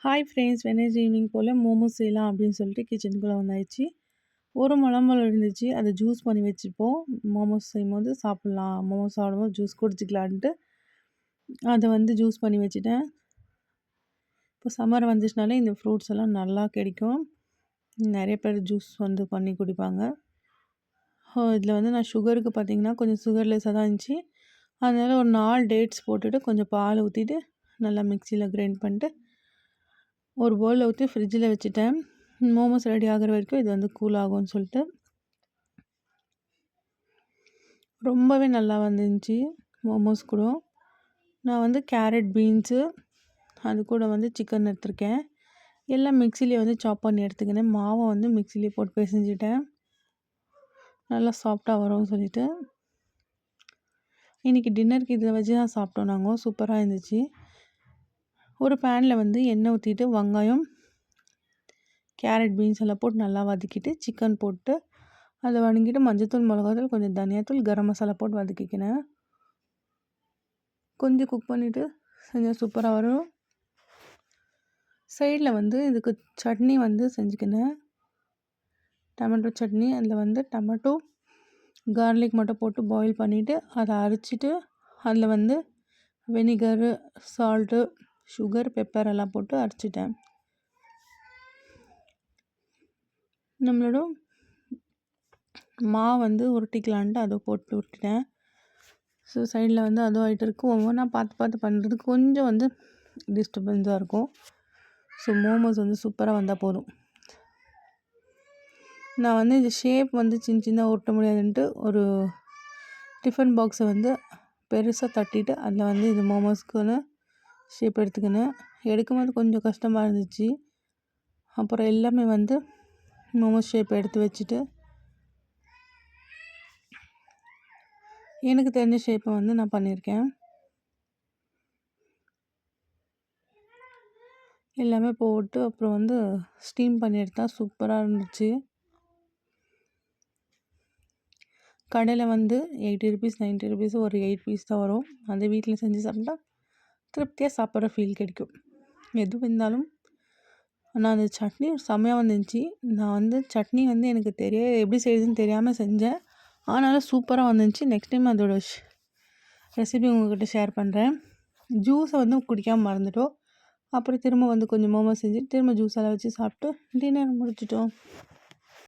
Hi friends! Wednesday evening போல் மோமோஸ் செய்யலாம் அப்படின்னு சொல்லிட்டு கிச்சனுக்குள்ளே வந்தாச்சு. ஒரு முழம்பழம் இருந்துச்சு. அதை ஜூஸ் பண்ணி வச்சுப்போம். மோமோஸ் செய்யும்போது சாப்பிட்லாம். மோமோஸ் சாப்பிடும்போது ஜூஸ் குடிச்சிக்கலான்ட்டு அதை ஜூஸ் பண்ணி வச்சுட்டேன். இப்போ சம்மர் வந்துச்சுனாலே இந்த ஃப்ரூட்ஸ் எல்லாம் நல்லா கிடைக்கும். நிறைய பேர் ஜூஸ் பண்ணி குடிப்பாங்க. இதில் நான் சுகருக்கு பார்த்திங்கன்னா கொஞ்சம் சுகர்லெஸ்ஸாக தான் இருந்துச்சு. அதனால் ஒரு 4 டேட்ஸ் போட்டுட்டு கொஞ்சம் பால் ஊற்றிட்டு நல்லா மிக்சியில் கிரைண்ட் பண்ணிட்டு ஒரு பவுலில் ஊற்றி ஃப்ரிட்ஜில் வச்சுட்டேன். மோமோஸ் ரெடி ஆகிற வரைக்கும் இது கூல் ஆகும்னு சொல்லிட்டு. ரொம்பவே நல்லா வந்துருந்துச்சு மோமோஸ் கூட. நான் கேரட், பீன்ஸு அது கூட சிக்கன் எடுத்துருக்கேன். எல்லாம் மிக்சிலேயே சாப் பண்ணி எடுத்துக்கினேன். மாவை மிக்சிலேயே போட்டு பிசைஞ்சிட்டேன். நல்லா சாஃப்டாக வரும்னு சொல்லிட்டு. இன்றைக்கி டின்னருக்கு இதை வச்சு தான் சாப்பிட்டோம் நாங்கள். சூப்பராக இருந்துச்சு. ஒரு பேனில் எண்ணெய் ஊற்றிட்டு வெங்காயம், கேரட், பீன்ஸ் எல்லாம் போட்டு நல்லா வதக்கிட்டு சிக்கன் போட்டு அதை வதக்கிட்டு மஞ்சத்தூள், மிளகாத்தூள், கொஞ்சம் தனியாத்தூள், கரம் மசாலா போட்டு வதக்கிக்கினேன். கொஞ்சம் குக் பண்ணிவிட்டு செஞ்சால் சூப்பராக வரும். சைடில் இதுக்கு சட்னி செஞ்சுக்கினேன். டொமேட்டோ சட்னி. அதில் டொமேட்டோ, கார்லிக் மட்டும் போட்டு பாயில் பண்ணிவிட்டு அதை அரைச்சிட்டு அதில் வினிகரு, சால்ட்டு, சுகர், பெப்பர் எல்லாம் போட்டு அரைச்சிட்டேன். நம்மளோட மாவு உருட்டிக்கலான்ட்டு அதை போட்டு உருட்டிட்டேன். ஸோ சைடில் அதுவும் ஆகிட்டு இருக்குது. ஒவ்வொன்றா பார்த்து பண்ணுறது கொஞ்சம் டிஸ்டர்பன்ஸாக இருக்கும். ஸோ மோமோஸ் சூப்பராக வந்தால் போதும். நான் இந்த ஷேப் சின்ன சின்ன உருட்ட முடியாதுன்ட்டு ஒரு டிஃபன் பாக்ஸை பெருசாக தட்டிட்டு அதில் இது மோமோஸ்க்குன்னு ஷேப் எடுத்துக்கினேன். எடுக்கும்போது கொஞ்சம் கஷ்டமாக இருந்துச்சு. அப்புறம் எல்லாமே மோமோஸ் ஷேப் எடுத்து வச்சுட்டு எனக்கு தெரிஞ்ச ஷேப்பை நான் பண்ணியிருக்கேன். எல்லாமே போட்டு அப்புறம் ஸ்டீம் பண்ணி எடுத்தால் சூப்பராக இருந்துச்சு. கடையில் 80 ருபீஸ், 90 ருபீஸ் ஒரு 8 பீஸ் தான் வரும். அதை வீட்டில் செஞ்சு சாப்பிட்டா திருப்தியாக சாப்பிட்ற ஃபீல் கிடைக்கும். எதுவும் இருந்தாலும் நான் அந்த சட்னி செம்மையாக வந்துருந்துச்சு. நான் சட்னி எனக்கு எப்படி செய்யுதுன்னு தெரியாமல் செஞ்சேன். ஆனாலும் சூப்பராக வந்துருந்துச்சு. நெக்ஸ்ட் டைம் அதோட ரெசிபி உங்கள்கிட்ட ஷேர் பண்ணுறேன். ஜூஸை குடிக்காமல் மறந்துட்டோம். அப்புறம் திரும்ப கொஞ்சம் மோமோஸ் செஞ்சு திரும்ப ஜூஸெல்லாம் வச்சு சாப்பிட்டு டின்னர் முடிச்சிட்டோம்.